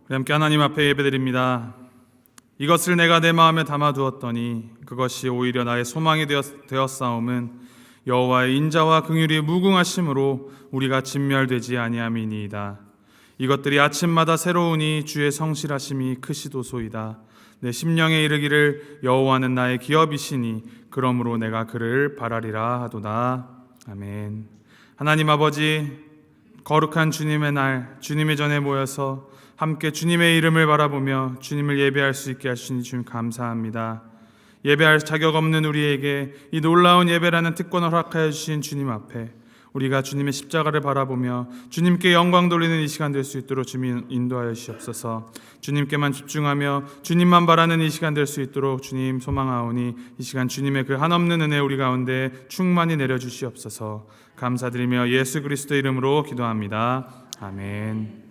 우리 함께 하나님 앞에 예배드립니다. 이것을 내가 내 마음에 담아두었더니 그것이 오히려 나의 소망이 되었사옴은 여호와의 인자와 긍휼이 무궁하심으로 우리가 진멸되지 아니함이니이다. 이것들이 아침마다 새로우니 주의 성실하심이 크시도소이다. 내 심령에 이르기를 여호와는 나의 기업이시니 그러므로 내가 그를 바라리라 하도다. 아멘. 하나님 아버지, 거룩한 주님의 날, 주님의 전에 모여서 함께 주님의 이름을 바라보며 주님을 예배할 수 있게 하시니 주님 감사합니다. 예배할 자격 없는 우리에게 이 놀라운 예배라는 특권을 허락하여 주신 주님 앞에 우리가 주님의 십자가를 바라보며 주님께 영광 돌리는 이 시간 될 수 있도록 주님 인도하여 주시옵소서. 주님께만 집중하며 주님만 바라는 이 시간 될 수 있도록 주님 소망하오니 이 시간 주님의 그 한없는 은혜 우리 가운데 충만히 내려주시옵소서. 감사드리며 예수 그리스도 이름으로 기도합니다. 아멘.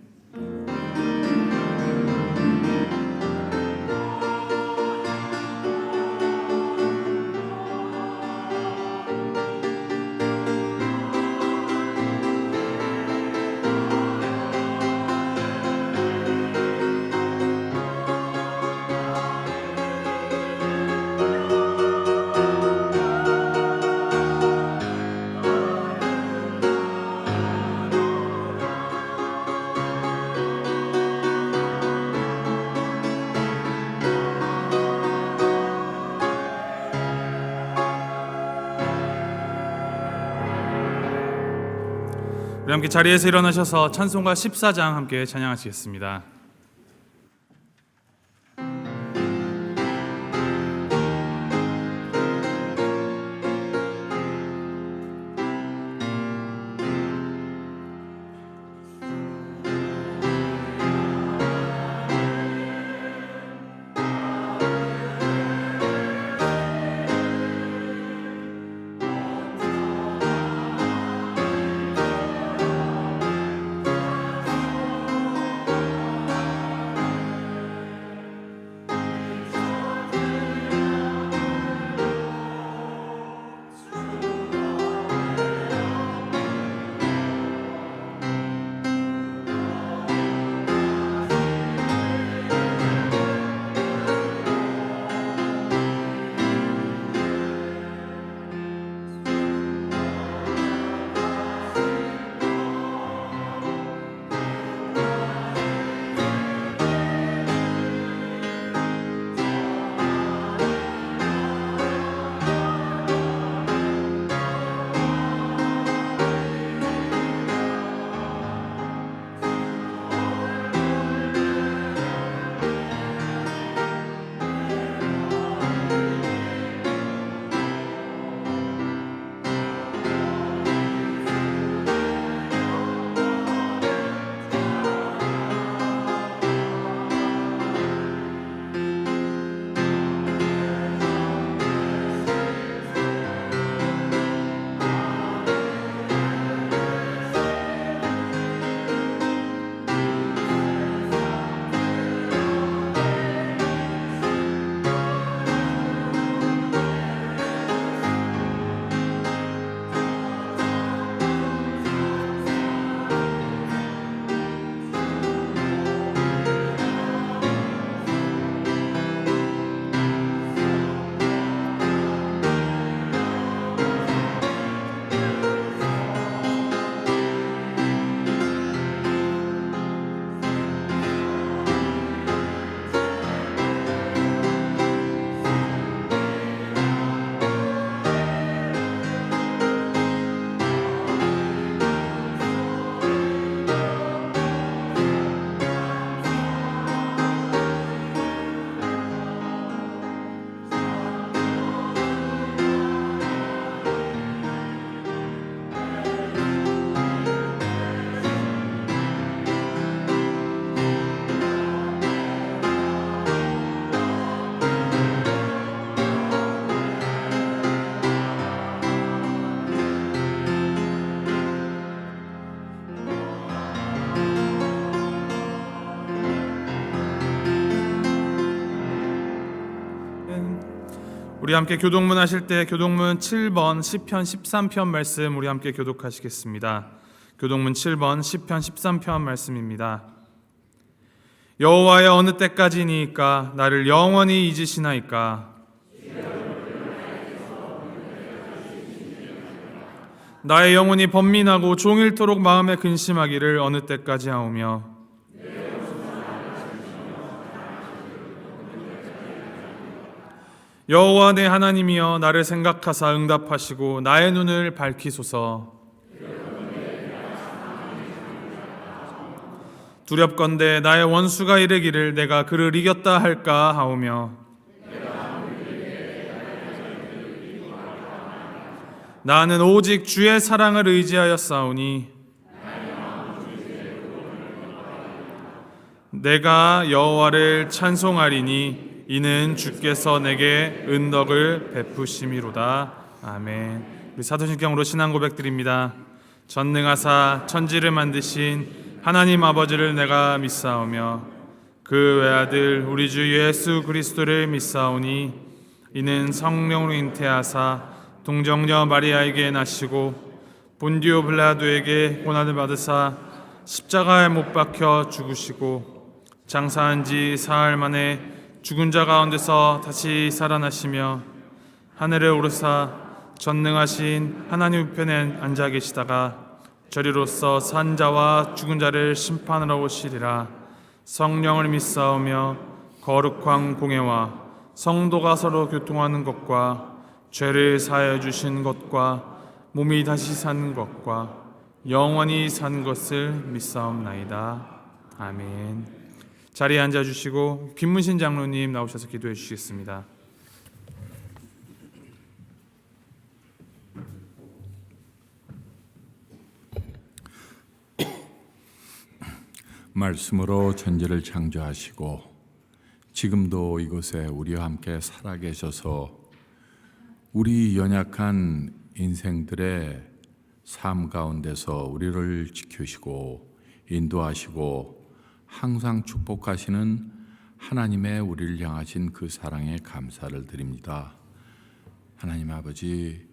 우리 함께 자리에서 일어나셔서 찬송가 14장 함께 찬양하시겠습니다. 우리 함께 교독문 하실 때 교독문 7번 시편 13편 말씀 우리 함께 교독하시겠습니다. 교독문 7번 시편 13편 말씀입니다. 여호와여 어느 때까지니까 나를 영원히 잊으시나이까. 나의 영혼이 번민하고 종일토록 마음에 근심하기를 어느 때까지 하오며 여호와 내 하나님이여 나를 생각하사 응답하시고 나의 눈을 밝히소서. 두렵건대 나의 원수가 이르기를 내가 그를 이겼다 할까 하오며 나는 오직 주의 사랑을 의지하여 싸우니 내가 여호와를 찬송하리니 이는 주께서 내게 은덕을 베푸심이로다. 아멘. 우리 사도신경으로 신앙 고백드립니다. 전능하사 천지를 만드신 하나님 아버지를 내가 믿사오며 그 외아들 우리 주 예수 그리스도를 믿사오니 이는 성령으로 잉태하사 동정녀 마리아에게 나시고 본디오 빌라도에게 고난을 받으사 십자가에 못 박혀 죽으시고 장사한 지 사흘 만에 죽은 자 가운데서 다시 살아나시며 하늘에 오르사 전능하신 하나님 우편에 앉아 계시다가 저리로서 산 자와 죽은 자를 심판하러 오시리라. 성령을 믿사오며 거룩한 공회와 성도가 서로 교통하는 것과 죄를 사하여 주신 것과 몸이 다시 사는 것과 영원히 사는 것을 믿사옵나이다. 아멘. 자리에 앉아주시고 김문신 장로님 나오셔서 기도해 주시겠습니다. 말씀으로 천지를 창조하시고 지금도 이곳에 우리와 함께 살아계셔서 우리 연약한 인생들의 삶 가운데서 우리를 지키시고 인도하시고 항상 축복하시는 하나님의 우리를 향하신 그 사랑에 감사를 드립니다. 하나님 아버지,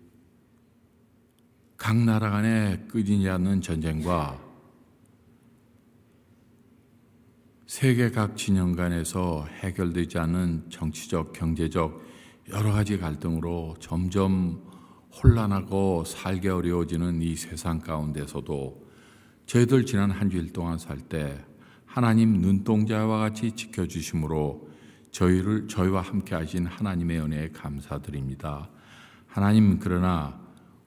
각 나라 간에 끊이지 않는 전쟁과 세계 각 진영 간에서 해결되지 않은 정치적, 경제적 여러 가지 갈등으로 점점 혼란하고 살기 어려워지는 이 세상 가운데서도 저희들 지난 한 주일 동안 살 때 하나님 눈동자와 같이 지켜주심으로 저희와 함께 하신 하나님의 은혜에 감사드립니다. 하나님, 그러나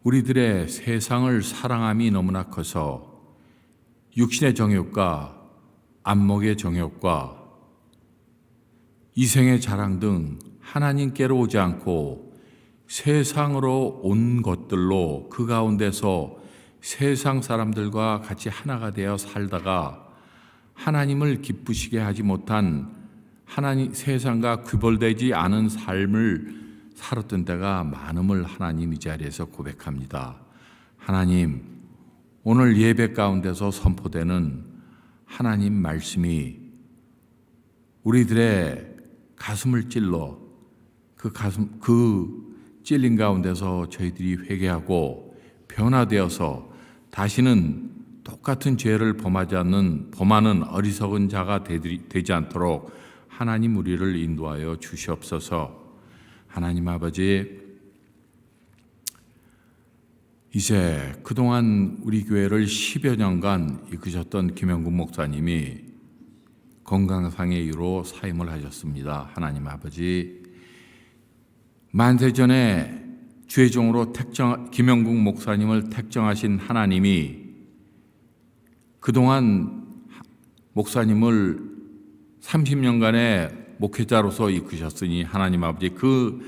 우리들의 세상을 사랑함이 너무나 커서 육신의 정욕과 안목의 정욕과 이생의 자랑 등 하나님께로 오지 않고 세상으로 온 것들로 그 가운데서 세상 사람들과 같이 하나가 되어 살다가 하나님을 기쁘시게 하지 못한 세상과 귀벌되지 않은 삶을 살았던 때가 많음을 하나님 이 자리에서 고백합니다. 하나님, 오늘 예배 가운데서 선포되는 하나님 말씀이 우리들의 가슴을 찔러 그 찔린 가운데서 저희들이 회개하고 변화되어서 다시는 똑같은 죄를 범하는 어리석은 자가 되지 않도록 하나님 우리를 인도하여 주시옵소서. 하나님 아버지, 이제 그동안 우리 교회를 10여 년간 이끄셨던 김영국 목사님이 건강상의 이유로 사임을 하셨습니다. 하나님 아버지, 만세전에 주의 종으로 김영국 목사님을 택정하신 하나님이 그동안 목사님을 30년간의 목회자로서 이끄셨으니 하나님 아버지, 그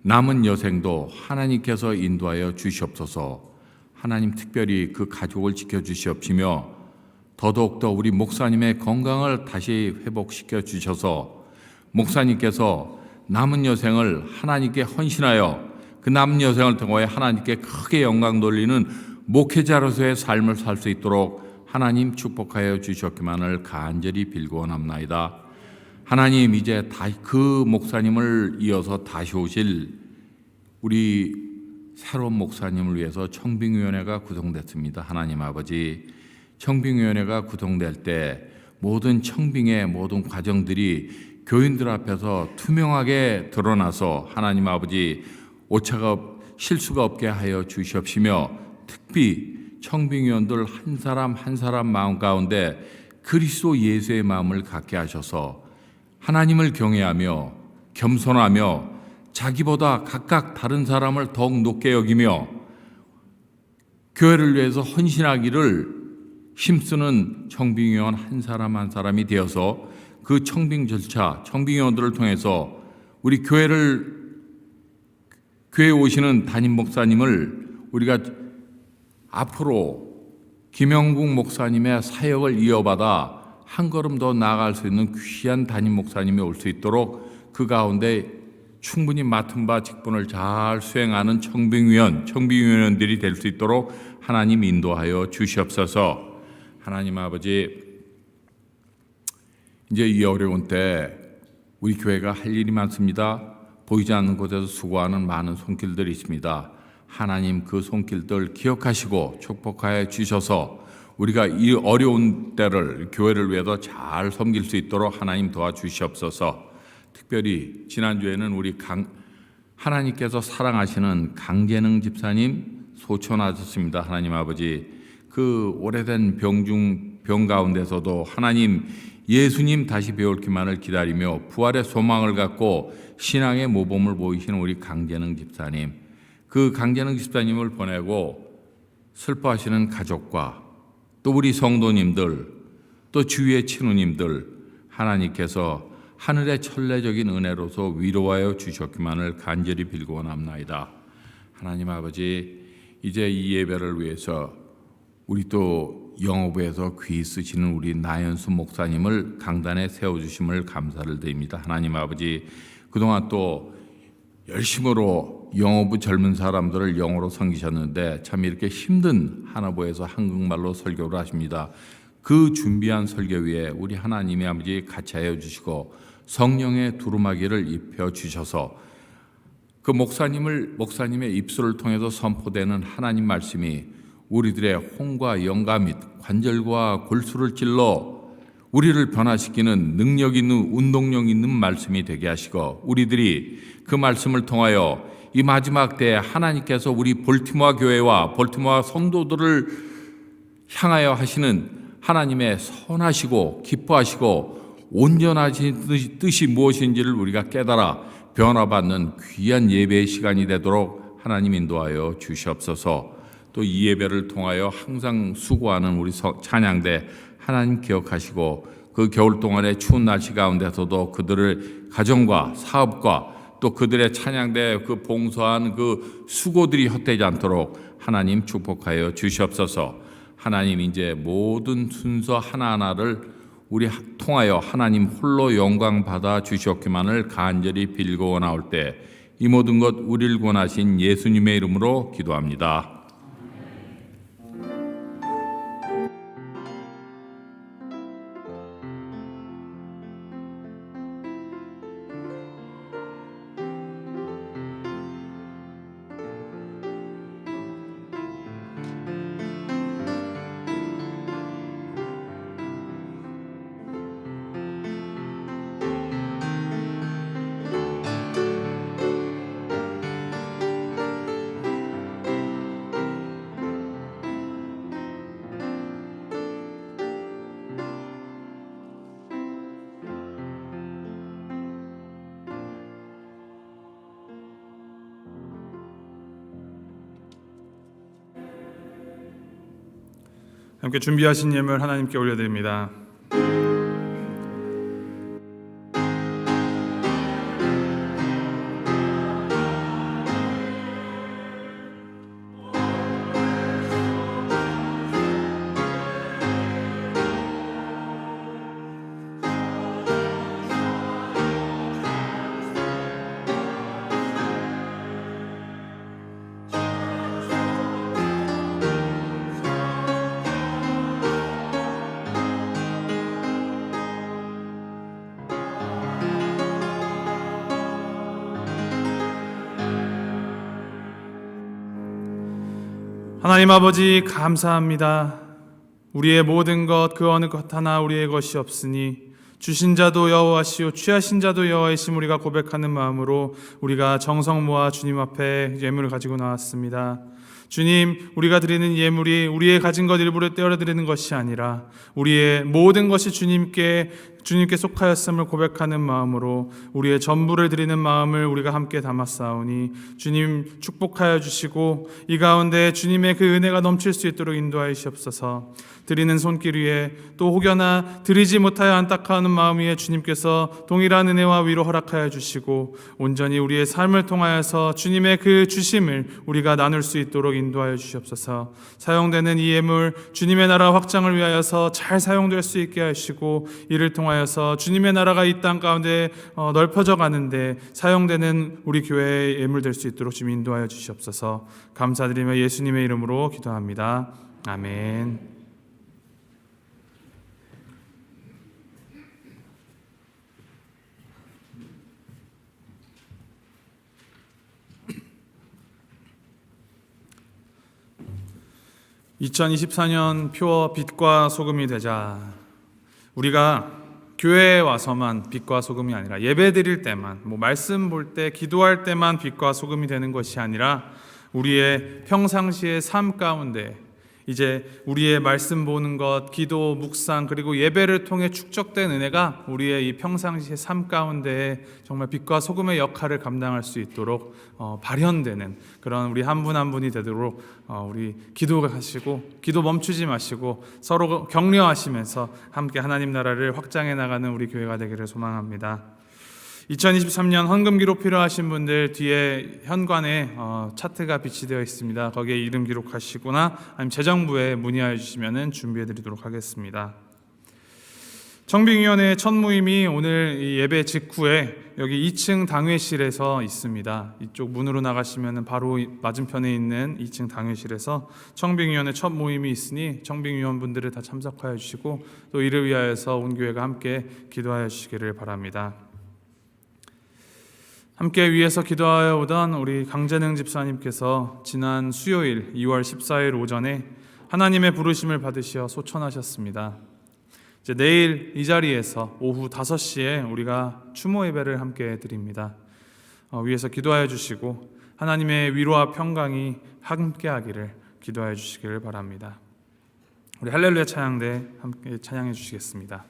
남은 여생도 하나님께서 인도하여 주시옵소서. 하나님, 특별히 그 가족을 지켜주시옵시며 더더욱더 우리 목사님의 건강을 다시 회복시켜 주셔서 목사님께서 남은 여생을 하나님께 헌신하여 그 남은 여생을 통해 하나님께 크게 영광 돌리는 목회자로서의 삶을 살 수 있도록 하나님 축복하여 주셨기만을 간절히 빌고원합나이다. 하나님, 이제 그 목사님을 이어서 다시 오실 우리 새로운 목사님을 위해서 청빙위원회가 구성됐습니다. 하나님 아버지, 청빙위원회가 구성될 때 모든 청빙의 모든 과정들이 교인들 앞에서 투명하게 드러나서 하나님 아버지 오차가 실수가 없게 하여 주시옵시며, 특히 청빙위원들 한 사람 한 사람 마음 가운데 그리스도 예수의 마음을 갖게 하셔서 하나님을 경외하며 겸손하며 자기보다 각각 다른 사람을 더욱 높게 여기며 교회를 위해서 헌신하기를 힘쓰는 청빙위원 한 사람 한 사람이 되어서 그 청빙 절차, 청빙위원들을 통해서 우리 교회에 오시는 담임 목사님을 우리가 앞으로 김영국 목사님의 사역을 이어받아 한 걸음 더 나아갈 수 있는 귀한 담임 목사님이 올 수 있도록 그 가운데 충분히 맡은 바 직분을 잘 수행하는 청빙위원들이 될 수 있도록 하나님 인도하여 주시옵소서. 하나님 아버지, 이제 이 어려운 때 우리 교회가 할 일이 많습니다. 보이지 않는 곳에서 수고하는 많은 손길들이 있습니다. 하나님 그 손길들 기억하시고 축복하여 주셔서 우리가 이 어려운 때를 교회를 위해서 잘 섬길 수 있도록 하나님 도와주시옵소서. 특별히 지난주에는 우리 하나님께서 사랑하시는 강재능 집사님 소천하셨습니다. 하나님 아버지, 그 오래된 병 가운데서도 하나님 예수님 다시 배울기만을 기다리며 부활의 소망을 갖고 신앙의 모범을 보이시는 우리 강재능 집사님, 그 강재능 집사님을 보내고 슬퍼하시는 가족과 또 우리 성도님들, 또 주위의 친구님들, 하나님께서 하늘의 천례적인 은혜로서 위로하여 주셨기만을 간절히 빌고 원합나이다. 하나님 아버지, 이제 이 예배를 위해서 우리 또 영어부에서 귀 쓰시는 우리 나연수 목사님을 강단에 세워주심을 감사를 드립니다. 하나님 아버지, 그동안 또 열심으로 영어부 젊은 사람들을 영어로 섬기셨는데 참 이렇게 힘든 하나부에서 한국말로 설교를 하십니다. 그 준비한 설교 위에 우리 하나님의 아버지 같이 하여 주시고 성령의 두루마기를 입혀 주셔서 그 목사님의 입술을 통해서 선포되는 하나님 말씀이 우리들의 혼과 영과 및 관절과 골수를 찔러 우리를 변화시키는 능력 있는 운동력 있는 말씀이 되게 하시고, 우리들이 그 말씀을 통하여 이 마지막 때에 하나님께서 우리 볼티모어 교회와 볼티모어 성도들을 향하여 하시는 하나님의 선하시고 기뻐하시고 온전하신 뜻이 무엇인지를 우리가 깨달아 변화받는 귀한 예배의 시간이 되도록 하나님 인도하여 주시옵소서. 또 이 예배를 통하여 항상 수고하는 우리 찬양대 하나님 기억하시고, 그 겨울 동안의 추운 날씨 가운데서도 그들의 가정과 사업과 또 그들의 찬양대 그 봉사한 그 수고들이 헛되지 않도록 하나님 축복하여 주시옵소서. 하나님, 이제 모든 순서 하나하나를 우리 통하여 하나님 홀로 영광 받아 주시옵기만을 간절히 빌고 원하올 때 이 모든 것 우리를 구원하신 예수님의 이름으로 기도합니다. 함께 준비하신 예물 하나님께 올려드립니다. 하나님 아버지, 감사합니다. 우리의 모든 것 그 어느 것 하나 우리의 것이 없으니 주신 자도 여호와시요 취하신 자도 여호와이심 우리가 고백하는 마음으로 우리가 정성 모아 주님 앞에 예물을 가지고 나왔습니다. 주님, 우리가 드리는 예물이 우리의 가진 것 일부를 떼어 드리는 것이 아니라 우리의 모든 것이 주님께 속하였음을 고백하는 마음으로 우리의 전부를 드리는 마음을 우리가 함께 담았사오니 주님 축복하여 주시고 이 가운데 주님의 그 은혜가 넘칠 수 있도록 인도하여 주시옵소서. 드리는 손길 위에 또 혹여나 드리지 못하여 안타까워하는 마음 위에 주님께서 동일한 은혜와 위로 허락하여 주시고 온전히 우리의 삶을 통하여서 주님의 그 주심을 우리가 나눌 수 있도록 인도하여 주시옵소서. 사용되는 이 예물 주님의 나라 확장을 위하여서 잘 사용될 수 있게 하시고 이를 통하여서 주님의 나라가 이 땅 가운데 넓혀져 가는데 사용되는 우리 교회의 예물 될 수 있도록 주님 인도하여 주시옵소서. 감사드리며 예수님의 이름으로 기도합니다. 아멘. (2024년) 표어 빛과 소금이 되자. 우리가 교회에 와서만 빛과 소금이 아니라 예배 드릴 때만, 말씀 볼 때, 기도할 때만 빛과 소금이 되는 것이 아니라 우리의 평상시의 삶 가운데 이제 우리의 말씀 보는 것, 기도, 묵상 그리고 예배를 통해 축적된 은혜가 우리의 이 평상시의 삶 가운데 정말 빛과 소금의 역할을 감당할 수 있도록 발현되는 그런 우리 한 분 한 분이 되도록 우리 기도하시고 기도 멈추지 마시고 서로 격려하시면서 함께 하나님 나라를 확장해 나가는 우리 교회가 되기를 소망합니다. 2023년 헌금 기록 필요하신 분들 뒤에 현관에 차트가 비치되어 있습니다. 거기에 이름 기록하시거나 아니면 재정부에 문의하여 주시면 준비해 드리도록 하겠습니다. 청빙위원회 첫 모임이 오늘 이 예배 직후에 여기 2층 당회실에서 있습니다. 이쪽 문으로 나가시면 바로 맞은편에 있는 2층 당회실에서 청빙위원회 첫 모임이 있으니 청빙위원분들을 다 참석하여 주시고 또 이를 위하여서 온 교회가 함께 기도하여 주시기를 바랍니다. 함께 위에서 기도하여 오던 우리 강재능 집사님께서 지난 수요일 2월 14일 오전에 하나님의 부르심을 받으시어 소천하셨습니다. 이제 내일 이 자리에서 오후 5시에 우리가 추모 예배를 함께 드립니다. 위에서 기도하여 주시고 하나님의 위로와 평강이 함께 하기를 기도하여 주시기를 바랍니다. 우리 할렐루야 찬양대 함께 찬양해 주시겠습니다.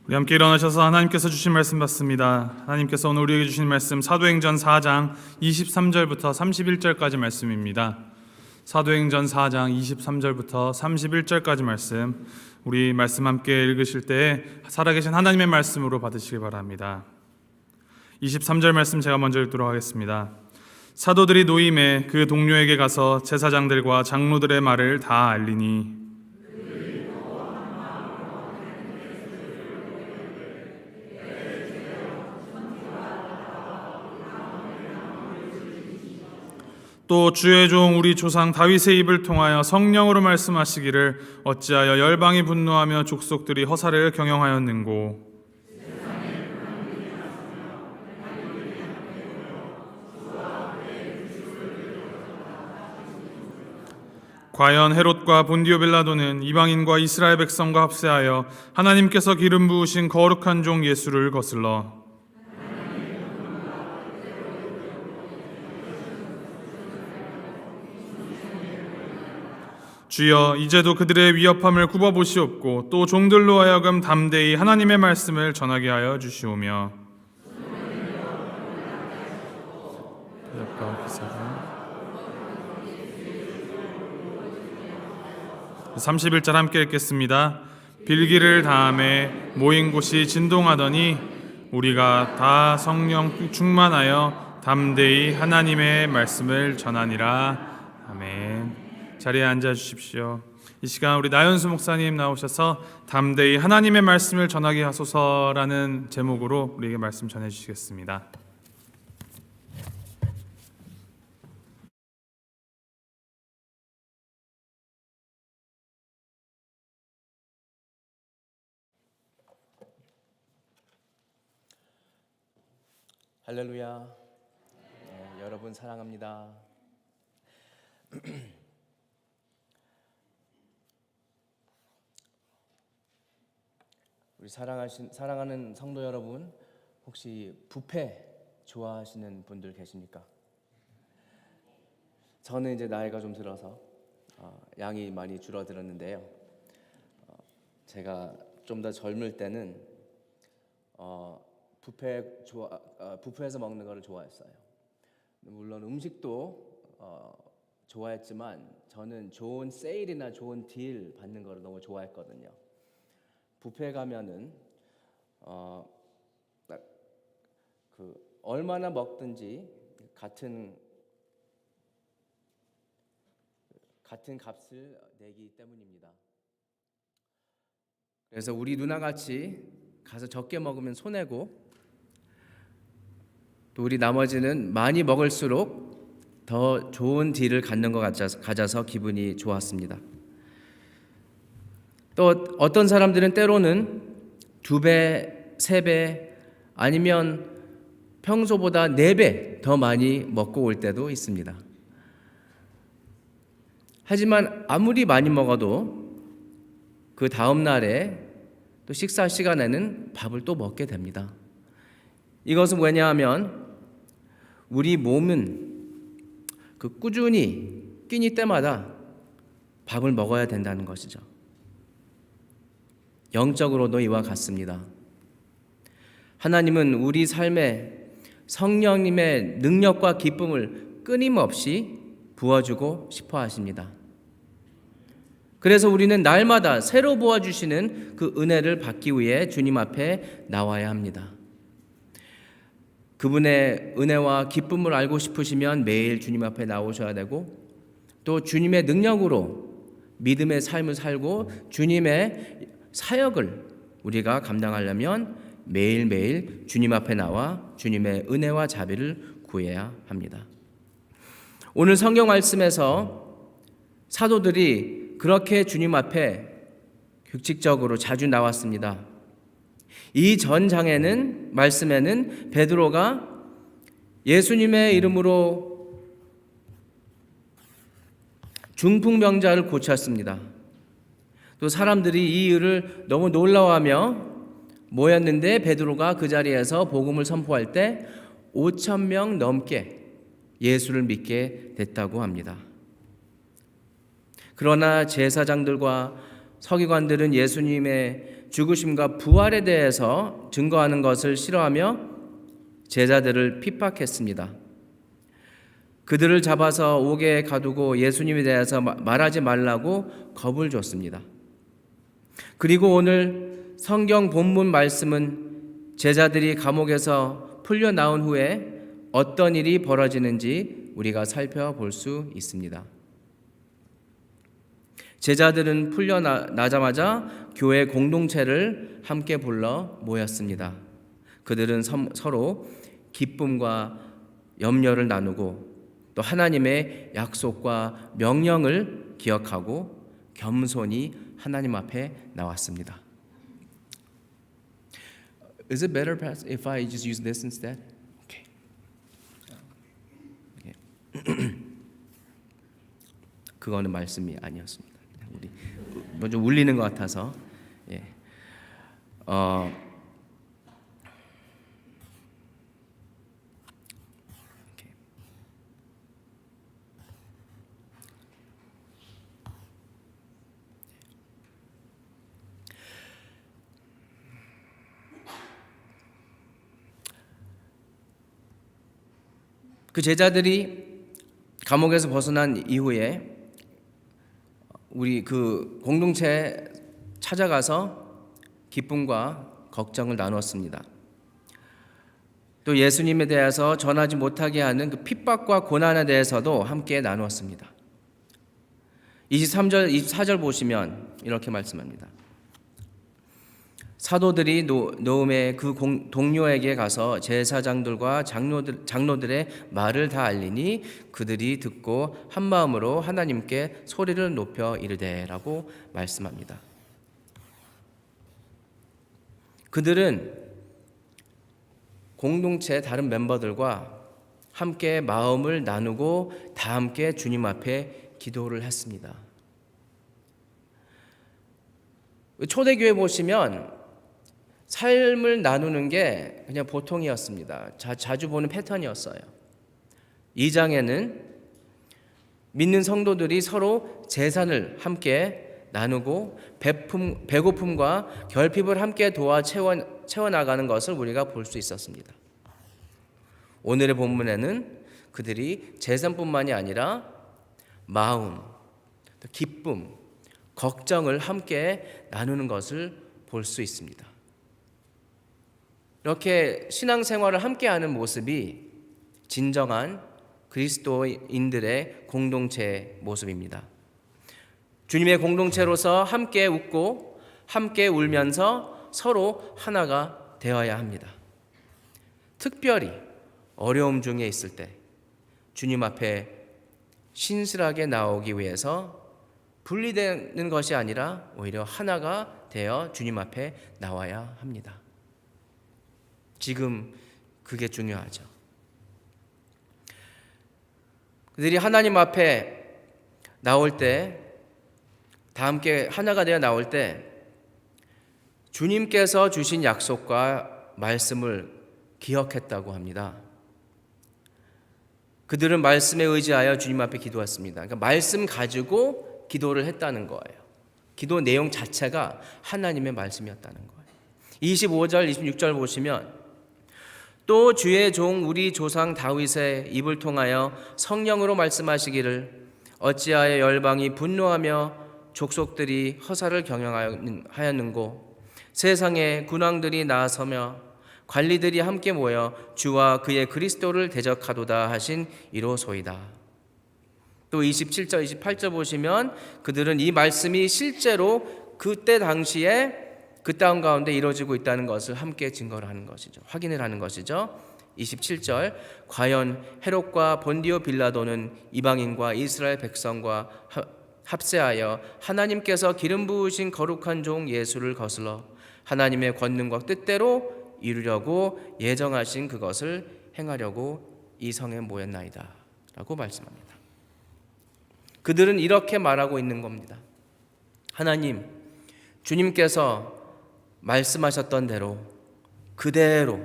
우리 함께 일어나셔서 하나님께서 주신 말씀 받습니다. 하나님께서 오늘 우리에게 주신 말씀 사도행전 4장 23절부터 31절까지 말씀입니다. 사도행전 4장 23절부터 31절까지 말씀, 우리 말씀 함께 읽으실 때에 살아계신 하나님의 말씀으로 받으시기 바랍니다. 23절 말씀 제가 먼저 읽도록 하겠습니다. 사도들이 노임에 그 동료에게 가서 제사장들과 장로들의 말을 다 알리니 또 주의 종 우리 조상 다윗의 입을 통하여 성령으로 말씀하시기를 어찌하여 열방이 분노하며 족속들이 허사를 경영하였는고. 과연 헤롯과 본디오 빌라도는 이방인과 이스라엘 백성과 합세하여 하나님께서 기름 부으신 거룩한 종 예수를 거슬러 주여 이제도 그들의 위협함을 굽어보시옵고 또 종들로 하여금 담대히 하나님의 말씀을 전하게 하여 주시오며 31절 함께 읽겠습니다. 빌기를 다음에 모인 곳이 진동하더니 우리가 다 성령 충만하여 담대히 하나님의 말씀을 전하니라. 아멘. 자리에 앉아 주십시오. 이 시간 우리 나연수 목사님 나오셔서 담대히 하나님의 말씀을 전하게 하소서라는 제목으로 우리에게 말씀 전해 주시겠습니다. 할렐루야. 여러분 사랑합니다. 우리 사랑하는 성도 여러분, 혹시 뷔페 좋아하시는 분들 계십니까? 저는 이제 나이가 좀 들어서 양이 많이 줄어들었는데요. 제가 좀 더 젊을 때는 뷔페에서 먹는 거를 좋아했어요. 물론 음식도 좋아했지만 저는 좋은 세일이나 좋은 딜 받는 거를 너무 좋아했거든요. 뷔페 가면은 얼마나 먹든지 같은 값을 내기 때문입니다. 그래서 우리 누나같이 가서 적게 먹으면 손해고, 또 우리 나머지는 많이 먹을수록 더 좋은 딜을 갖는 것 같아서 기분이 좋았습니다. 또 어떤 사람들은 때로는 2배, 3배 아니면 평소보다 4배 더 많이 먹고 올 때도 있습니다. 하지만 아무리 많이 먹어도 그 다음 날에 또 식사 시간에는 밥을 또 먹게 됩니다. 이것은 왜냐하면 우리 몸은 꾸준히 끼니 때마다 밥을 먹어야 된다는 것이죠. 영적으로도 이와 같습니다. 하나님은 우리 삶에 성령님의 능력과 기쁨을 끊임없이 부어주고 싶어 하십니다. 그래서 우리는 날마다 새로 부어주시는 그 은혜를 받기 위해 주님 앞에 나와야 합니다. 그분의 은혜와 기쁨을 알고 싶으시면 매일 주님 앞에 나오셔야 되고, 또 주님의 능력으로 믿음의 삶을 살고 주님의 사역을 우리가 감당하려면 매일매일 주님 앞에 나와 주님의 은혜와 자비를 구해야 합니다. 오늘 성경 말씀에서 사도들이 그렇게 주님 앞에 규칙적으로 자주 나왔습니다. 이 전장에는 말씀에는 베드로가 예수님의 이름으로 중풍병자를 고쳤습니다. 또 사람들이 이 일을 너무 놀라워하며 모였는데 베드로가 그 자리에서 복음을 선포할 때 5,000명 넘게 예수를 믿게 됐다고 합니다. 그러나 제사장들과 서기관들은 예수님의 죽으심과 부활에 대해서 증거하는 것을 싫어하며 제자들을 핍박했습니다. 그들을 잡아서 옥에 가두고 예수님에 대해서 말하지 말라고 겁을 줬습니다. 그리고 오늘 성경 본문 말씀은 제자들이 감옥에서 풀려 나온 후에 어떤 일이 벌어지는지 우리가 살펴볼 수 있습니다. 제자들은 풀려나자마자 교회 공동체를 함께 불러 모였습니다. 그들은 서로 기쁨과 염려를 나누고 또 하나님의 약속과 명령을 기억하고 겸손히 하나님 앞에 나왔습니다. Is it better if I just use this instead? Okay. 그거는 말씀이 아니었습니다. 우리 먼저 울리는 것 같아서. 예. 그 제자들이 감옥에서 벗어난 이후에 우리 그 공동체에 찾아가서 기쁨과 걱정을 나눴습니다. 또 예수님에 대해서 전하지 못하게 하는 그 핍박과 고난에 대해서도 함께 나누었습니다. 23절, 24절 보시면 이렇게 말씀합니다. 사도들이 노음의 그 동료에게 가서 제사장들과 장로들의 말을 다 알리니 그들이 듣고 한 마음으로 하나님께 소리를 높여 이르되라고 말씀합니다. 그들은 공동체 다른 멤버들과 함께 마음을 나누고 다 함께 주님 앞에 기도를 했습니다. 초대교회 보시면 삶을 나누는 게 그냥 보통이었습니다. 자주 보는 패턴이었어요. 2장에는 믿는 성도들이 서로 재산을 함께 나누고 배고픔과 결핍을 함께 도와 채워나가는 것을 우리가 볼 수 있었습니다. 오늘의 본문에는 그들이 재산뿐만이 아니라 마음, 기쁨, 걱정을 함께 나누는 것을 볼 수 있습니다. 이렇게 신앙생활을 함께하는 모습이 진정한 그리스도인들의 공동체의 모습입니다. 주님의 공동체로서 함께 웃고 함께 울면서 서로 하나가 되어야 합니다. 특별히 어려움 중에 있을 때 주님 앞에 신실하게 나오기 위해서 분리되는 것이 아니라 오히려 하나가 되어 주님 앞에 나와야 합니다. 지금 그게 중요하죠. 그들이 하나님 앞에 나올 때, 다 함께 하나가 되어 나올 때 주님께서 주신 약속과 말씀을 기억했다고 합니다. 그들은 말씀에 의지하여 주님 앞에 기도했습니다. 그러니까 말씀 가지고 기도를 했다는 거예요. 기도 내용 자체가 하나님의 말씀이었다는 거예요. 25절, 26절 보시면 또 주의 종 우리 조상 다윗의 입을 통하여 성령으로 말씀하시기를 어찌하여 열방이 분노하며 족속들이 허사를 경영하였는고 세상에 군왕들이 나서며 관리들이 함께 모여 주와 그의 그리스도를 대적하도다 하신 이로소이다. 또 27절 28절 보시면 그들은 이 말씀이 실제로 그때 당시에 그 땅 가운데 이루어지고 있다는 것을 함께 증거를 하는 것이죠. 확인을 하는 것이죠. 27절 과연 헤롯과 본디오 빌라도는 이방인과 이스라엘 백성과 합세하여 하나님께서 기름 부으신 거룩한 종 예수를 거슬러 하나님의 권능과 뜻대로 이루려고 예정하신 그것을 행하려고 이 성에 모였나이다 라고 말씀합니다. 그들은 이렇게 말하고 있는 겁니다. 하나님, 주님께서 말씀하셨던 대로 그대로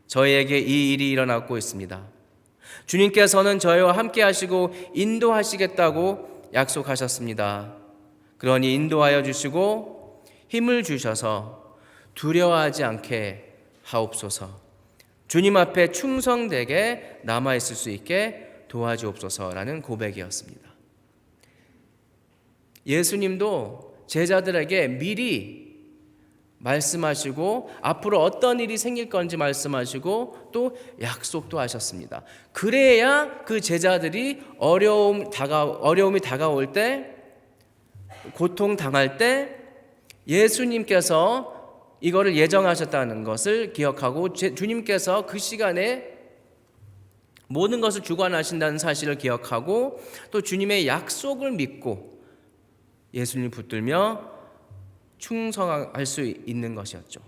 저희에게 이 일이 일어나고 있습니다. 주님께서는 저희와 함께 하시고 인도하시겠다고 약속하셨습니다. 그러니 인도하여 주시고 힘을 주셔서 두려워하지 않게 하옵소서. 주님 앞에 충성되게 남아있을 수 있게 도와주옵소서라는 고백이었습니다. 예수님도 제자들에게 미리 말씀하시고 앞으로 어떤 일이 생길 건지 말씀하시고 또 약속도 하셨습니다. 그래야 그 제자들이 어려움이 다가올 때, 고통 당할 때 예수님께서 이거를 예정하셨다는 것을 기억하고 주님께서 그 시간에 모든 것을 주관하신다는 사실을 기억하고 또 주님의 약속을 믿고 예수님을 붙들며 충성할 수 있는 것이었죠.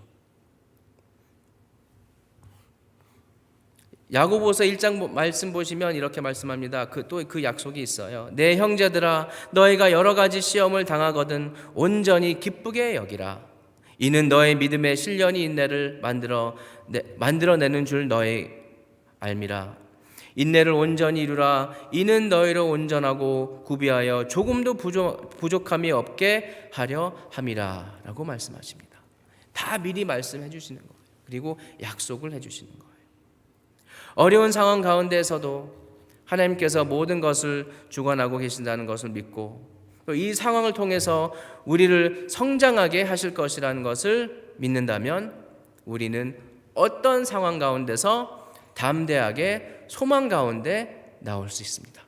야고보서 1장 말씀 보시면 이렇게 말씀합니다. 또 그 약속이 있어요. 내 형제들아, 너희가 여러 가지 시험을 당하거든 온전히 기쁘게 여기라. 이는 너의 믿음의 실련이 인내를 만들어내는 줄 너희 알미라. 인내를 온전히 이루라. 이는 너희로 온전하고 구비하여 조금도 부족함이 없게 하려 함이라 라고 말씀하십니다. 다 미리 말씀해 주시는 거예요. 그리고 약속을 해 주시는 거예요. 어려운 상황 가운데에서도 하나님께서 모든 것을 주관하고 계신다는 것을 믿고 또 이 상황을 통해서 우리를 성장하게 하실 것이라는 것을 믿는다면 우리는 어떤 상황 가운데서 담대하게 소망 가운데 나올 수 있습니다.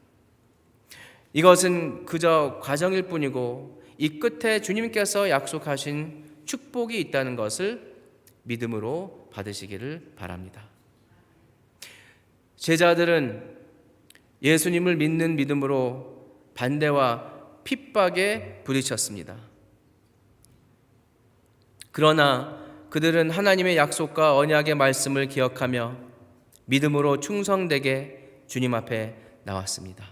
이것은 그저 과정일 뿐이고 이 끝에 주님께서 약속하신 축복이 있다는 것을 믿음으로 받으시기를 바랍니다. 제자들은 예수님을 믿는 믿음으로 반대와 핍박에 부딪혔습니다. 그러나 그들은 하나님의 약속과 언약의 말씀을 기억하며 믿음으로 충성되게 주님 앞에 나왔습니다.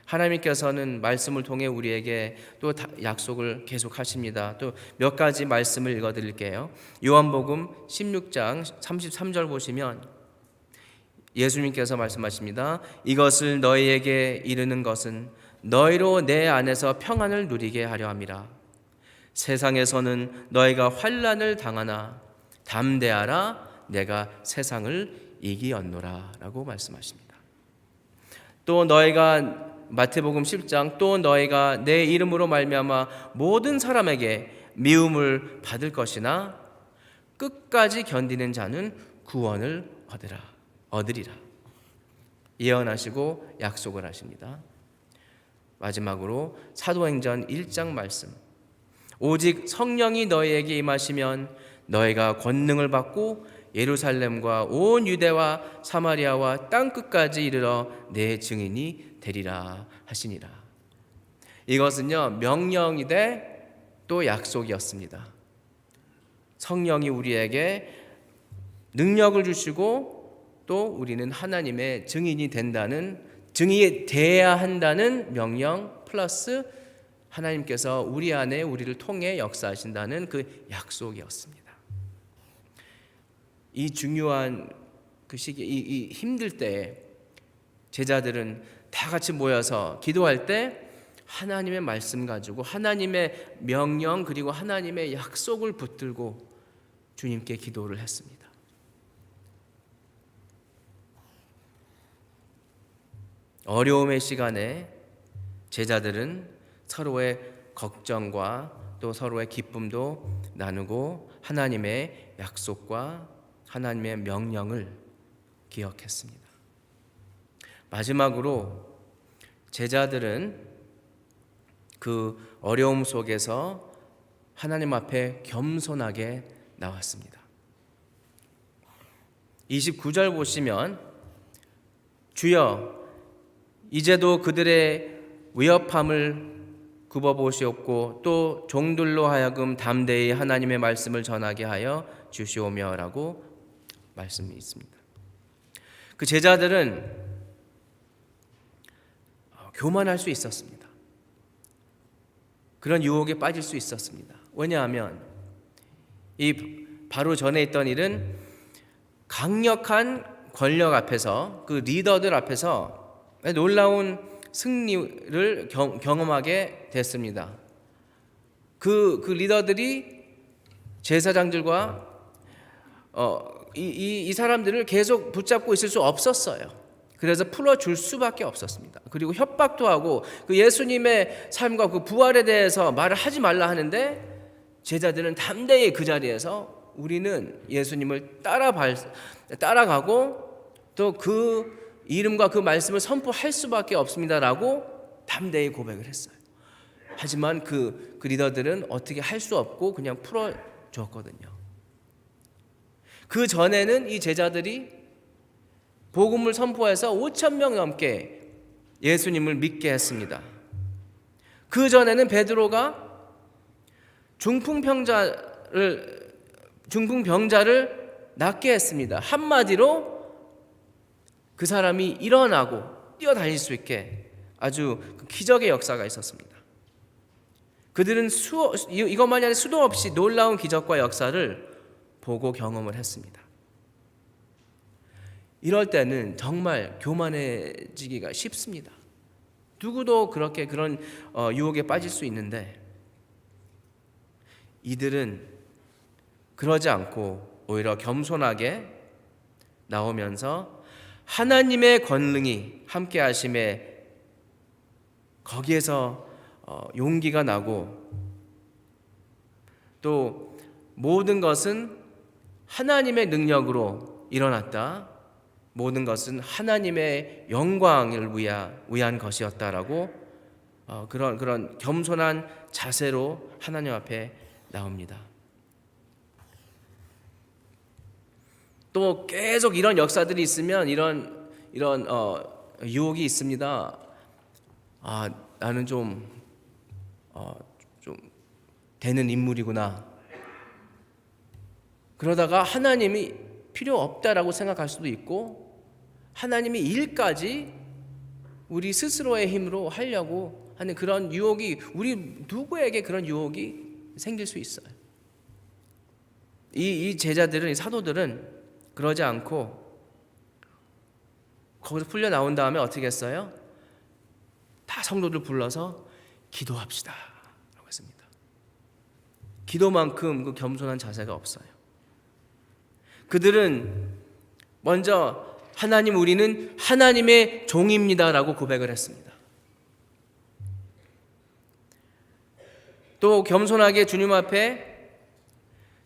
하나님께서는 말씀을 통해 우리에게 또 약속을 계속하십니다. 또 몇 가지 말씀을 읽어드릴게요. 요한복음 16장 33절 보시면 예수님께서 말씀하십니다. 이것을 너희에게 이르는 것은 너희로 내 안에서 평안을 누리게 하려 함이라. 세상에서는 너희가 환난을 당하나 담대하라. 내가 세상을 이기었노라 라고 말씀하십니다. 또 너희가 마태복음 10장 또 너희가 내 이름으로 말미암아 모든 사람에게 미움을 받을 것이나 끝까지 견디는 자는 구원을 얻으리라. 예언하시고 약속을 하십니다. 마지막으로 사도행전 1장 말씀. 오직 성령이 너희에게 임하시면 너희가 권능을 받고 예루살렘과 온 유대와 사마리아와 땅 끝까지 이르러 내 증인이 되리라 하시니라. 이것은요 명령이 돼 또 약속이었습니다. 성령이 우리에게 능력을 주시고 또 우리는 하나님의 증인이 돼야 한다는 명령 플러스 하나님께서 우리 안에 우리를 통해 역사하신다는 그 약속이었습니다. 이 중요한 그 시기, 이 힘들 때 제자들은 다 같이 모여서 기도할 때 하나님의 말씀 가지고 하나님의 명령 그리고 하나님의 약속을 붙들고 주님께 기도를 했습니다. 어려움의 시간에 제자들은 서로의 걱정과 또 서로의 기쁨도 나누고 하나님의 약속과 하나님의 명령을 기억했습니다. 마지막으로 제자들은 그 어려움 속에서 하나님 앞에 겸손하게 나왔습니다. 29절 보시면 주여 이제도 그들의 위협함을 굽어보시옵고 또 종들로 하여금 담대히 하나님의 말씀을 전하게 하여 주시오며 라고 말씀이 있습니다. 그 제자들은 교만할 수 있었습니다. 그런 유혹에 빠질 수 있었습니다. 왜냐하면 이 바로 전에 있던 일은 강력한 권력 앞에서 그 리더들 앞에서 놀라운 승리를 경험하게 됐습니다. 그 리더들이 제사장들과 이 사람들을 계속 붙잡고 있을 수 없었어요. 그래서 풀어줄 수밖에 없었습니다. 그리고 협박도 하고 그 예수님의 삶과 그 부활에 대해서 말을 하지 말라 하는데 제자들은 담대히 그 자리에서 우리는 예수님을 따라가고 또 그 이름과 그 말씀을 선포할 수밖에 없습니다라고 담대히 고백을 했어요. 하지만 그 리더들은 어떻게 할 수 없고 그냥 풀어줬거든요. 그 전에는 이 제자들이 복음을 선포해서 5,000명 넘게 예수님을 믿게 했습니다. 그 전에는 베드로가 중풍병자를 낫게 했습니다. 한마디로 그 사람이 일어나고 뛰어다닐 수 있게 아주 기적의 역사가 있었습니다. 그들은 이것만이 아니라 수도 없이 놀라운 기적과 역사를 보고 경험을 했습니다. 이럴 때는 정말 교만해지기가 쉽습니다. 누구도 그런 유혹에 빠질 수 있는데 이들은 그러지 않고 오히려 겸손하게 나오면서 하나님의 권능이 함께 하심에 거기에서 용기가 나고 또 모든 것은 하나님의 능력으로 일어났다. 모든 것은 하나님의 영광을 위한 것이었다라고 그런 겸손한 자세로 하나님 앞에 나옵니다. 또 계속 이런 역사들이 있으면 이런 유혹이 있습니다. 나는 좀 되는 인물이구나. 그러다가 하나님이 필요 없다라고 생각할 수도 있고 하나님이 일까지 우리 스스로의 힘으로 하려고 하는 그런 유혹이 우리 누구에게 그런 유혹이 생길 수 있어요. 이 제자들은 이 사도들은 그러지 않고 거기서 풀려 나온 다음에 어떻게 했어요? 다 성도들 불러서 기도합시다 라고 했습니다. 기도만큼 그 겸손한 자세가 없어요. 그들은 먼저 하나님 우리는 하나님의 종입니다라고 고백을 했습니다. 또 겸손하게 주님 앞에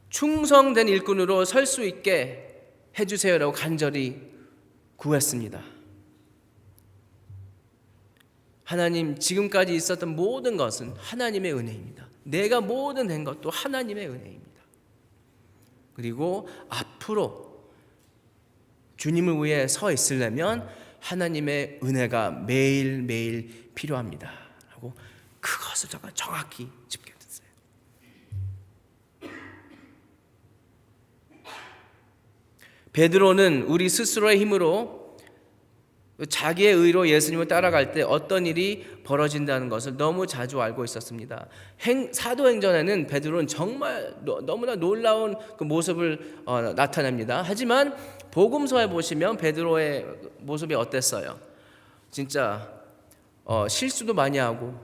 충성된 일꾼으로 설 수 있게 해주세요라고 간절히 구했습니다. 하나님 지금까지 있었던 모든 것은 하나님의 은혜입니다. 내가 모든 된 것도 하나님의 은혜입니다. 그리고 앞으로 주님을 위해 서 있으려면 하나님의 은혜가 매일매일 필요합니다. 라고 그것을 정확히 짚겠어요. 베드로는 우리 스스로의 힘으로 자기의 의로 예수님을 따라갈 때 어떤 일이 벌어진다는 것을 너무 자주 알고 있었습니다. 사도행전에는 베드로는 정말 너무나 놀라운 그 모습을 나타냅니다. 하지만 복음서에 보시면 베드로의 모습이 어땠어요? 진짜 실수도 많이 하고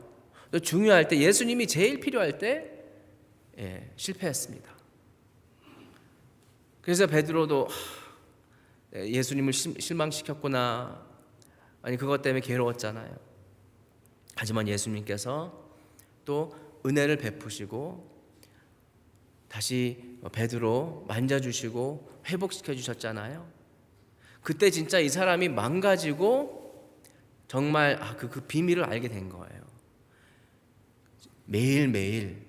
또 중요할 때 예수님이 제일 필요할 때 실패했습니다. 그래서 베드로도 예수님을 실망시켰구나. 아니 그것 때문에 괴로웠잖아요. 하지만 예수님께서 또 은혜를 베푸시고 다시 베드로 만져주시고 회복시켜 주셨잖아요. 그때 진짜 이 사람이 망가지고 정말 그 비밀을 알게 된 거예요. 매일매일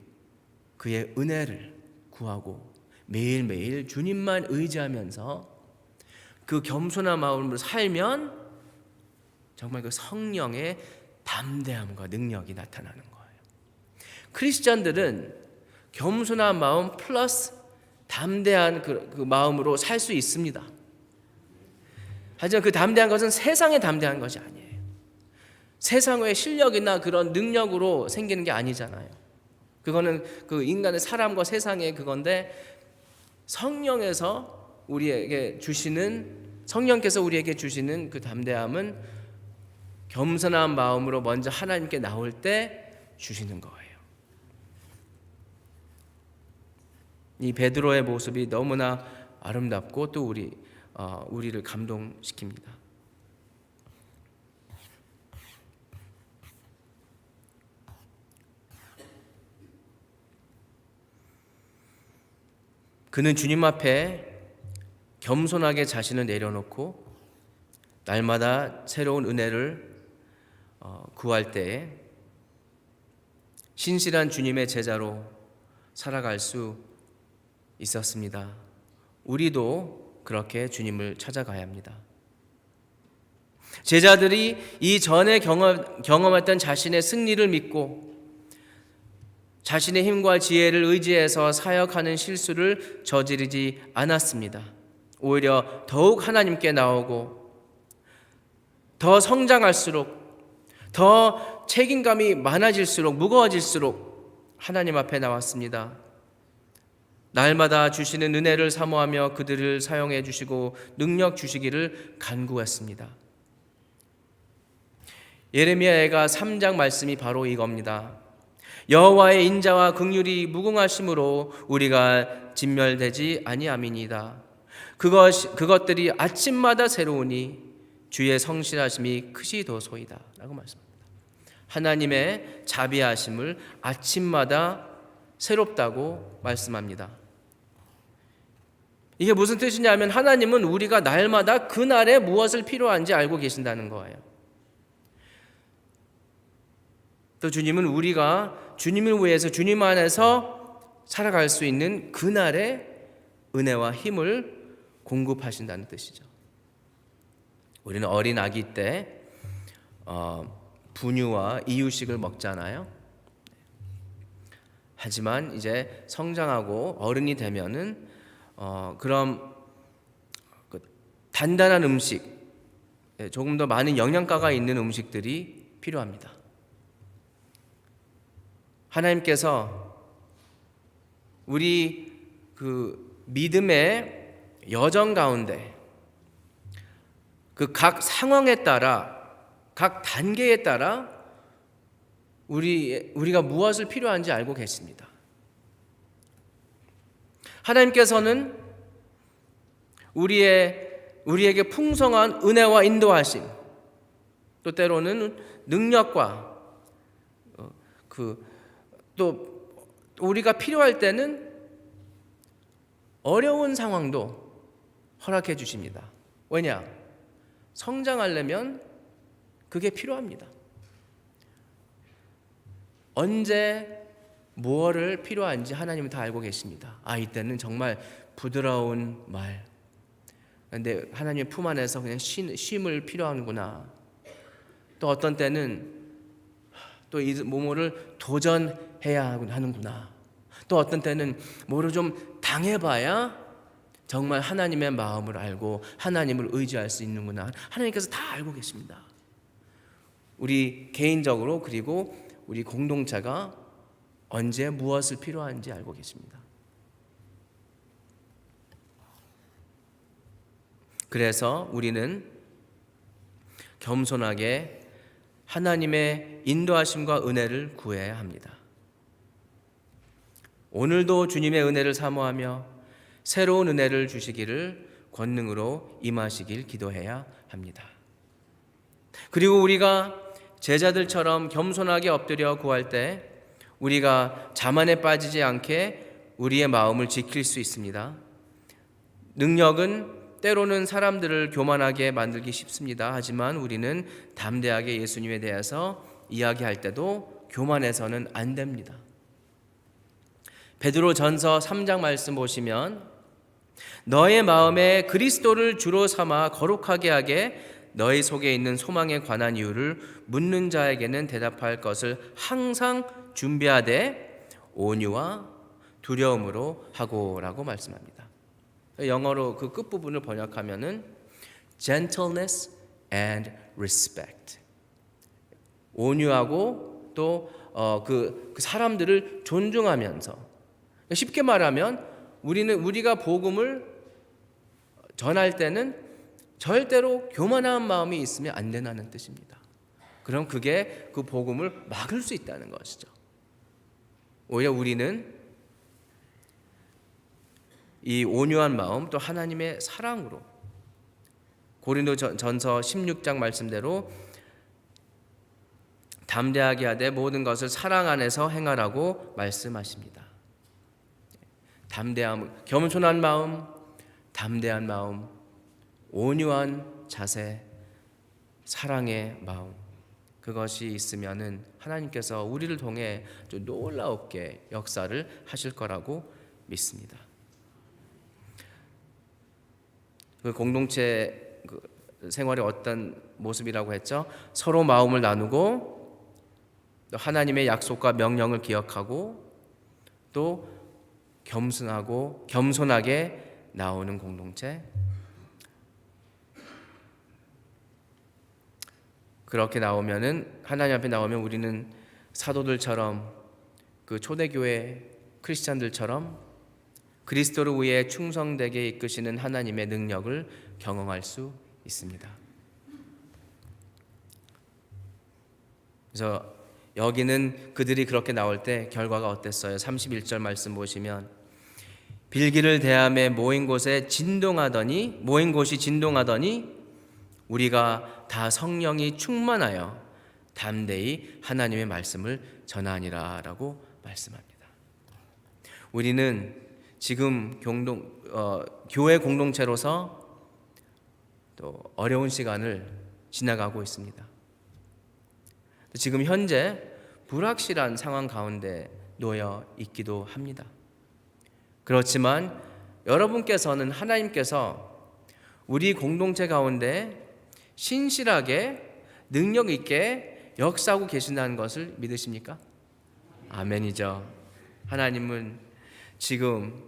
그의 은혜를 구하고 매일매일 주님만 의지하면서 그 겸손한 마음으로 살면 정말 그 성령의 담대함과 능력이 나타나는 거예요. 크리스천들은 겸손한 마음 플러스 담대한 그 마음으로 살 수 있습니다. 하지만 그 담대한 것은 세상에 담대한 것이 아니에요. 세상의 실력이나 그런 능력으로 생기는 게 아니잖아요. 그거는 그 인간의 사람과 세상의 그건데 성령께서 우리에게 주시는 그 담대함은 겸손한 마음으로 먼저 하나님께 나올 때 주시는 거예요. 이 베드로의 모습이 너무나 아름답고 또 우리를 감동시킵니다. 그는 주님 앞에 겸손하게 자신을 내려놓고 날마다 새로운 은혜를 구할 때에 신실한 주님의 제자로 살아갈 수 있었습니다. 우리도 그렇게 주님을 찾아가야 합니다. 제자들이 이전에 경험했던 자신의 승리를 믿고 자신의 힘과 지혜를 의지해서 사역하는 실수를 저지르지 않았습니다. 오히려 더욱 하나님께 나오고 더 성장할수록 더 책임감이 많아질수록 무거워질수록 하나님 앞에 나왔습니다. 날마다 주시는 은혜를 사모하며 그들을 사용해 주시고 능력 주시기를 간구했습니다. 예레미야가 3장 말씀이 바로 이겁니다. 여호와의 인자와 긍휼이 무궁하심으로 우리가 진멸되지 아니함이니이다. 그것들이 아침마다 새로우니 주의 성실하심이 크시도소이다 라고 말씀합니다. 하나님의 자비하심을 아침마다 새롭다고 말씀합니다. 이게 무슨 뜻이냐면 하나님은 우리가 날마다 그날에 무엇을 필요한지 알고 계신다는 거예요. 또 주님은 우리가 주님을 위해서 주님 안에서 살아갈 수 있는 그날의 은혜와 힘을 공급하신다는 뜻이죠. 우리는 어린 아기 때 분유와 이유식을 먹잖아요. 하지만 이제 성장하고 어른이 되면은 그럼 단단한 음식, 조금 더 많은 영양가가 있는 음식들이 필요합니다. 하나님께서 우리 그 믿음의 여정 가운데 그 각 상황에 따라 각 단계에 따라 우리가 무엇을 필요한지 알고 계십니다. 하나님께서는 우리에게 풍성한 은혜와 인도하심, 또 때로는 능력과 또 우리가 필요할 때는 어려운 상황도 허락해 주십니다. 왜냐? 성장하려면 그게 필요합니다. 언제 무엇을 필요한지 하나님은 다 알고 계십니다. 이때는 정말 부드러운 말, 근데 하나님의 품 안에서 그냥 쉼을 필요하는구나. 또 어떤 때는 또 이 뭐를 도전해야 하는구나. 또 어떤 때는 뭐를 좀 당해봐야 정말 하나님의 마음을 알고 하나님을 의지할 수 있는구나. 하나님께서 다 알고 계십니다. 우리 개인적으로 그리고 우리 공동체가 언제 무엇을 필요한지 알고 계십니다. 그래서 우리는 겸손하게 하나님의 인도하심과 은혜를 구해야 합니다. 오늘도 주님의 은혜를 사모하며 새로운 은혜를 주시기를 권능으로 임하시길 기도해야 합니다. 그리고 우리가 제자들처럼 겸손하게 엎드려 구할 때 우리가 자만에 빠지지 않게 우리의 마음을 지킬 수 있습니다. 능력은 때로는 사람들을 교만하게 만들기 쉽습니다. 하지만 우리는 담대하게 예수님에 대해서 이야기할 때도 교만해서는 안 됩니다. 베드로전서 3장 말씀 보시면 너의 마음에 그리스도를 주로 삼아 거룩하게 하게 너희 속에 있는 소망에 관한 이유를 묻는 자에게는 대답할 것을 항상 준비하되 온유와 두려움으로 하고라고 말씀합니다. 영어로 그 끝부분을 번역하면은 gentleness and respect. 온유하고 또 그 사람들을 존중하면서, 쉽게 말하면 우리가 복음을 전할 때는 절대로 교만한 마음이 있으면 안 된다는 뜻입니다. 그럼 그게 그 복음을 막을 수 있다는 것이죠. 오히려 우리는 이 온유한 마음 또 하나님의 사랑으로 고린도전서 16장 말씀대로 담대하게 하되 모든 것을 사랑 안에서 행하라고 말씀하십니다. 담대함, 겸손한 마음, 담대한 마음, 온유한 자세, 사랑의 마음, 그것이 있으면은 하나님께서 우리를 통해 좀 놀라웠게 역사를 하실 거라고 믿습니다. 그 공동체 생활의 어떤 모습이라고 했죠? 서로 마음을 나누고 또 하나님의 약속과 명령을 기억하고 또 겸손하게 나오는 공동체. 그렇게 나오면은 하나님 앞에 나오면 우리는 사도들처럼 그 초대교회 크리스찬들처럼 그리스도를 위해 충성되게 이끄시는 하나님의 능력을 경험할 수 있습니다. 그래서 여기는 그들이 그렇게 나올 때 결과가 어땠어요? 31절 말씀 보시면 빌기를 대함에 모인 곳이 진동하더니 우리가 다 성령이 충만하여 담대히 하나님의 말씀을 전하니라라고 말씀합니다. 우리는 지금 교회 공동체로서 또 어려운 시간을 지나가고 있습니다. 지금 현재 불확실한 상황 가운데 놓여 있기도 합니다. 그렇지만 여러분께서는 하나님께서 우리 공동체 가운데 신실하게 능력 있게 역사하고 계신다는 것을 믿으십니까? 아멘이죠. 하나님은 지금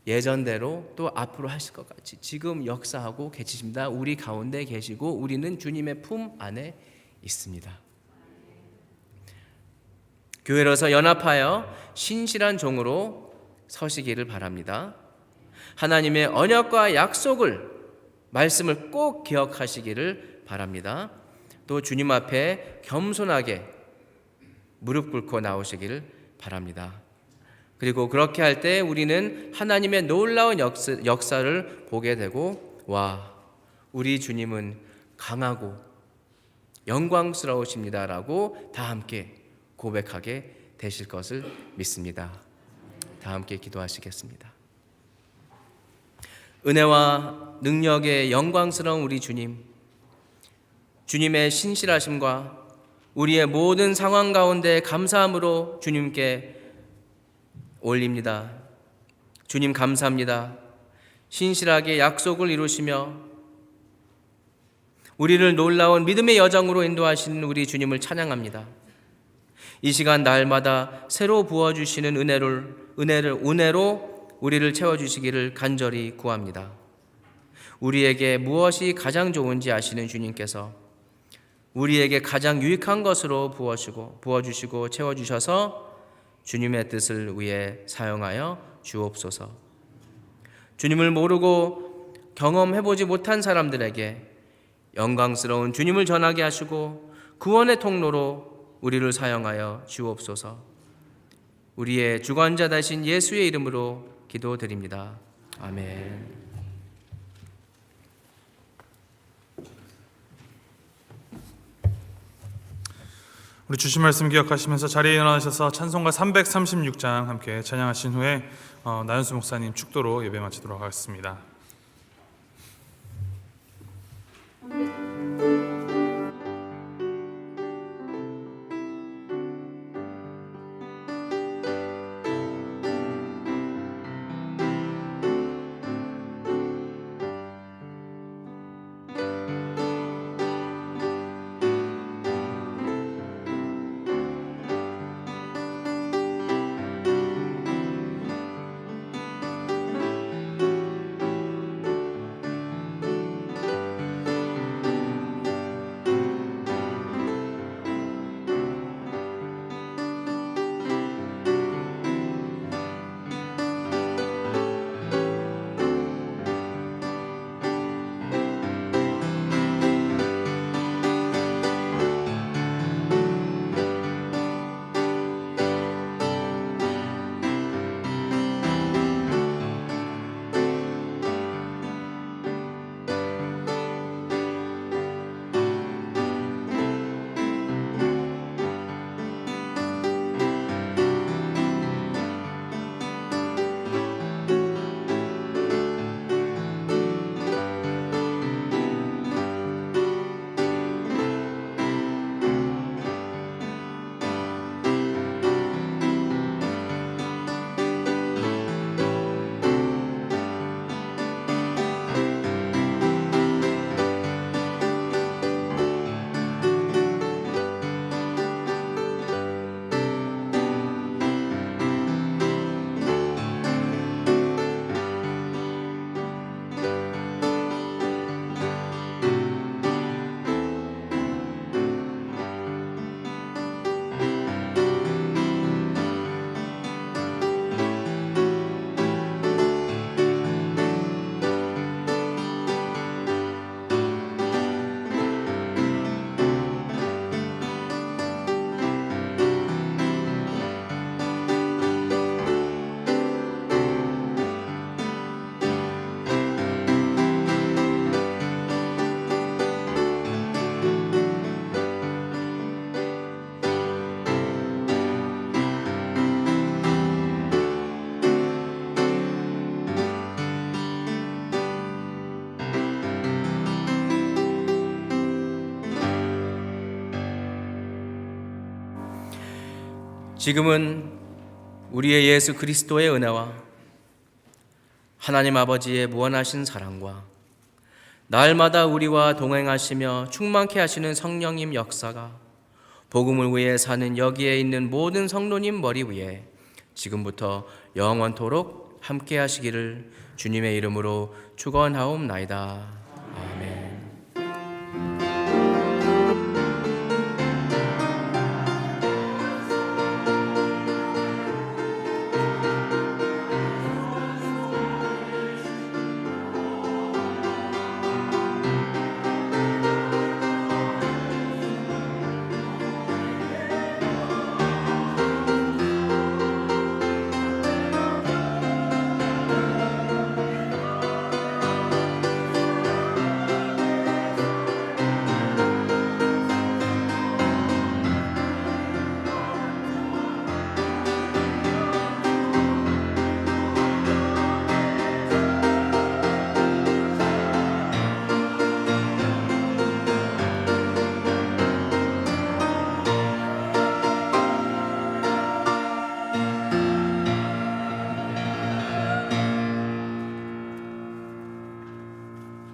예전대로 또 앞으로 하실 것 같이 지금 역사하고 계십니다. 우리 가운데 계시고 우리는 주님의 품 안에 있습니다. 교회로서 연합하여 신실한 종으로 서시기를 바랍니다. 하나님의 언약과 약속을 말씀을 꼭 기억하시기를 바랍니다. 또 주님 앞에 겸손하게 무릎 꿇고 나오시기를 바랍니다. 그리고 그렇게 할 때 우리는 하나님의 놀라운 역사를 보게 되고 와, 우리 주님은 강하고 영광스러우십니다라고 다 함께 고백하게 되실 것을 믿습니다. 다 함께 기도하시겠습니다. 은혜와 능력의 영광스러운 우리 주님, 주님의 신실하심과 우리의 모든 상황 가운데 감사함으로 주님께 올립니다. 주님 감사합니다. 신실하게 약속을 이루시며 우리를 놀라운 믿음의 여정으로 인도하시는 우리 주님을 찬양합니다. 이 시간 날마다 새로 부어주시는 은혜로 우리를 채워주시기를 간절히 구합니다. 우리에게 무엇이 가장 좋은지 아시는 주님께서 우리에게 가장 유익한 것으로 부어주시고 채워주셔서 주님의 뜻을 위해 사용하여 주옵소서. 주님을 모르고 경험해보지 못한 사람들에게 영광스러운 주님을 전하게 하시고 구원의 통로로 우리를 사용하여 주옵소서. 우리의 주관자 되신 예수의 이름으로 기도드립니다. 아멘. 우리 주신 말씀 기억하시면서 자리에 일어나셔서 찬송가 336장 함께 찬양하신 후에 나연수 목사님 축도로 예배 마치도록 하겠습니다. 지금은 우리의 예수 그리스도의 은혜와 하나님 아버지의 무한하신 사랑과 날마다 우리와 동행하시며 충만케 하시는 성령님 역사가 복음을 위해 사는 여기에 있는 모든 성도님 머리 위에 지금부터 영원토록 함께 하시기를 주님의 이름으로 축원하옵나이다.